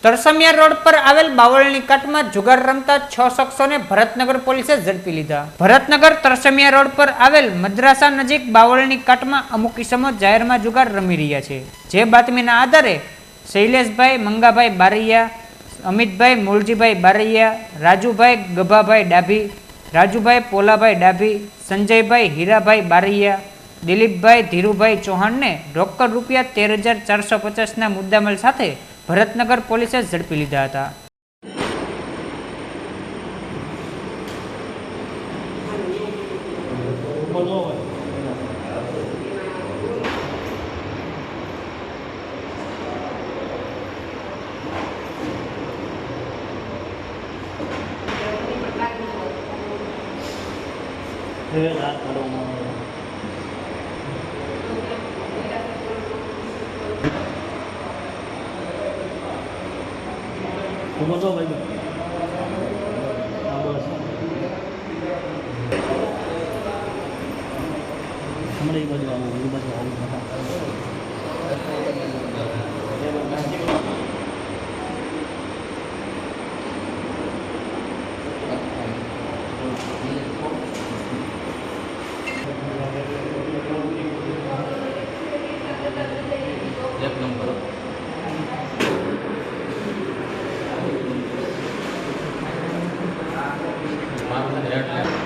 Tarsamiya road પર આવેલ બાવળની કાટમાં જુગાર રમતા 6 શખ્સોને ભરતનગર પોલીસે ઝડપી લીધા। ભરતનગર તરસમિયા રોડ પર આવેલ મદ્રાસા નજીક બાવળની કાટમાં અમુક ઇસમો જાહેરમાં જુગાર રમી રહ્યા છે। જે બાતમીના આધારે શૈલેષભાઈ મંગાભાઈ બારૈયા, અમિતભાઈ મૂળજીભાઈ બારૈયા, રાજુભાઈ ગભાભાઈ ડાભી, રાજુભાઈ પોલાભાઈ ડાભી, સંજયભાઈ હીરાભાઈ બારૈયા, દિલીપભાઈ ધીરુભાઈ ચૌહાણને રોકડ રૂપિયા 13,450ના મુદ્દામાલ સાથે ભરતનગર પોલીસે ઝડપી લીધા હતા। એક નંબર મારું